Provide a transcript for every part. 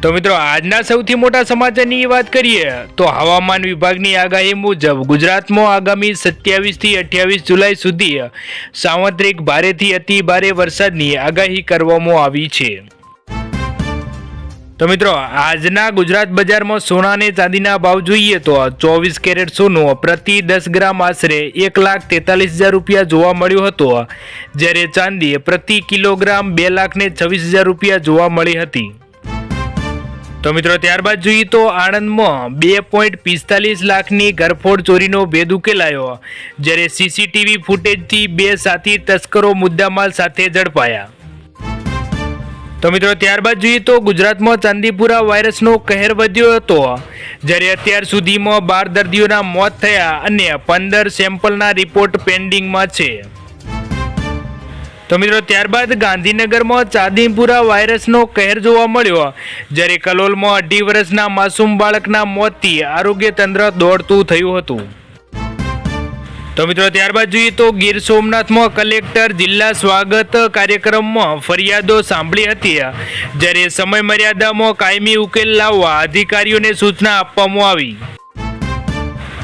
તો મિત્રો આજના સૌથી મોટા સમાચારની વાત કરીએ તો હવામાન વિભાગની આગાહી મુજબ ગુજરાતમાં આગામી 27 થી 28 જુલાઈ સુધી સાર્વત્રિક ભારેથી અતિ ભારે વરસાદની આગાહી કરવામાં આવી છે। તો મિત્રો આજના ગુજરાત બજારમાં સોના અને ચાંદીના ભાવ જોઈએ તો 24 કેરેટ સોનું પ્રતિ 10 ગ્રામ આશરે 1,43,000 રૂપિયા જોવા મળ્યું હતું, જ્યારે ચાંદી પ્રતિ કિલોગ્રામ 2,26,000 રૂપિયા જોવા મળી હતી। તો મિત્રો ત્યારબાદ જોઈએ તો આણંદમાં 2.45 લાખની ઘરફોડ ચોરીનો ભેદ ઉકેલાયો, જ્યારે સીસીટીવી ફૂટેજથી 2 સાથી તસ્કરો મુદ્દામાલ સાથે ઝડપાયા। તો મિત્રો ત્યારબાદ જોઈએ તો ગુજરાતમાં ચાંદીપુરા વાયરસનો કહેર વધ્યો હતો, જ્યારે અત્યાર સુધીમાં 12 દર્દીઓના મોત થયા અને 15 સેમ્પલના રિપોર્ટ પેન્ડિંગમાં છે। તો મિત્રો ત્યારબાદ ગાંધીનગરમાં ચાંદીપુરા વાયરસનો કહેર જોવા મળ્યો, જ્યારે કલોલમાં 2.5 વર્ષના માસૂમ બાળકના મોતથી આરોગ્ય તંત્ર દોડતું થયું હતું। તો મિત્રો ત્યારબાદ જોઈએ તો ગીર સોમનાથમાં કલેક્ટર જિલ્લા સ્વાગત કાર્યક્રમમાં ફરિયાદો સાંભળી હતી, જ્યારે સમય મર્યાદામાં કાયમી ઉકેલ લાવવા અધિકારીઓને સૂચના આપવામાં આવી।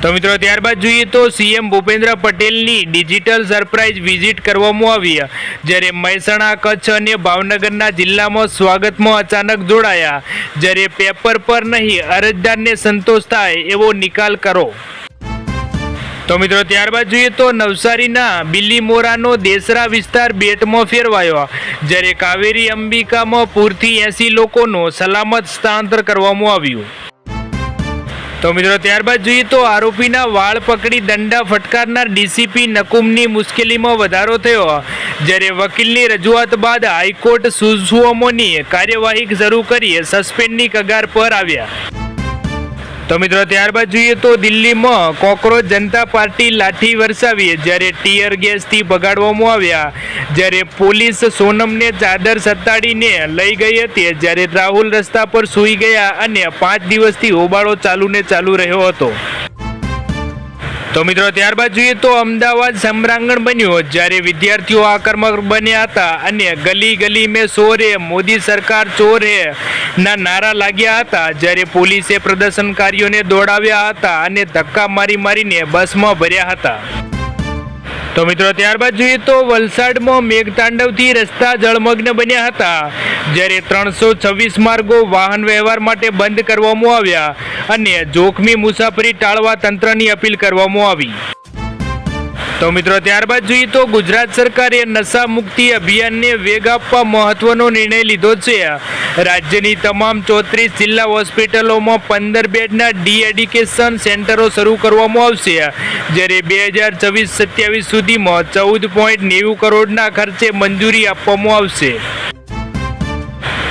તો મિત્રો ત્યારબાદ જોઈએ તો સીએમ ભૂપેન્દ્ર પટેલની ડિજિટલ સરપ્રાઇઝ વિઝિટ કરવામાં આવી, જ્યારે મહેસાણા, કચ્છ અને ભાવનગરના જિલ્લામાં સ્વાગતમાં અચાનક જોડાયા, જ્યારે પેપર પર નહીં અરજદારને સંતોષ થાય એવો નિકાલ કરો। તો મિત્રો ત્યારબાદ જોઈએ તો નવસારીના બિલીમોરાનો દેસરા વિસ્તાર બેટમાં ફેરવાયો, જ્યારે કાવેરી અંબિકામાં પૂરથી 80 લોકોનું સલામત સ્થળાંતર કરવામાં આવ્યું। તો મિત્રો ત્યારબાદ જોઈએ તો આરોપીના વાળ પકડી દંડા ફટકારનાર ડીસીપી નકુમની મુશ્કેલીમાં વધારો થયો, જ્યારે વકીલની રજૂઆત બાદ હાઈકોર્ટ સુસુઓમોની કાર્યવાહી શરૂ કરી સસ્પેન્ડની કગાર પર આવ્યા। તો મિત્રો ત્યારબાદ જોઈએ તો દિલ્હીમાં કોકરોચ જનતા પાર્ટી લાઠી વરસાવી, જ્યારે ટીયર ગેસથી ભગાડવામાં આવ્યા, જ્યારે પોલીસ સોનમને ચાદર સતાડીને લઈ ગઈ હતી, જ્યારે રાહુલ રસ્તા પર સૂઈ ગયા અને 5 દિવસથી હોબાળો ચાલુ રહ્યો હતો। તો મિત્રો ત્યારબાદ જોઈએ તો અમદાવાદ સમરાંગણ બન્યો, જ્યારે વિદ્યાર્થીઓ આક્રમક બન્યા હતા અને ગલી ગલી મેં શોર હે, મોદી સરકાર ચોર હે ના નારા લાગ્યા હતા, જ્યારે પોલીસે પ્રદર્શનકારીઓને દોડાવ્યા હતા અને ધક્કા મારીને બસમાં ભર્યા હતા। તો મિત્રો ત્યારબાદ જોઈએ તો વલસાડમાં મેઘતાંડવથી રસ્તા જળમગ્ન બન્યા હતા, જ્યારે 326 માર્ગો વાહન વ્યવહાર માટે બંધ કરવામાં આવ્યા અને જોખમી મુસાફરી ટાળવા તંત્રની અપીલ કરવામાં આવી। તો મિત્રો ત્યારબાદ જોઈએ તો ગુજરાત સરકારે નશા મુક્તિ અભિયાનને વેગ આપવા મહત્વનો નિર્ણય લીધો છે। રાજ્યની તમામ 34 જિલ્લા હોસ્પિટલોમાં 15 બેડના ડી એડિકેશન સેન્ટરો શરૂ કરવામાં આવશે, જ્યારે 2026-27 સુધીમાં 14.90 કરોડના ખર્ચે મંજૂરી આપવામાં આવશે।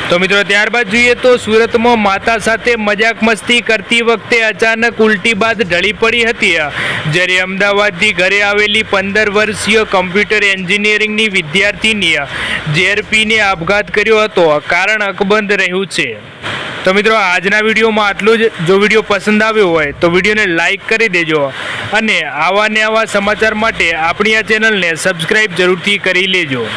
તો મિત્રો ત્યારબાદ જોઈએ તો સુરતમાં માતા સાથે મજાક મસ્તી કરતી વખતે અચાનક ઉલટી બાદ ઢળી પડી હતી, જ્યારે અમદાવાદથી ઘરે આવેલી 15 વર્ષીય કમ્પ્યુટર એન્જિનિયરિંગની વિદ્યાર્થીની ઝેર પીને આપઘાત કર્યો હતો, કારણ અકબંધ રહ્યું છે। તો મિત્રો આજના વિડીયોમાં આટલું જ। જો વિડીયો પસંદ આવ્યો હોય તો વિડીયોને લાઈક કરી દેજો અને આવા સમાચાર માટે આપણી આ ચેનલને સબસ્ક્રાઈબ જરૂરથી કરી લેજો।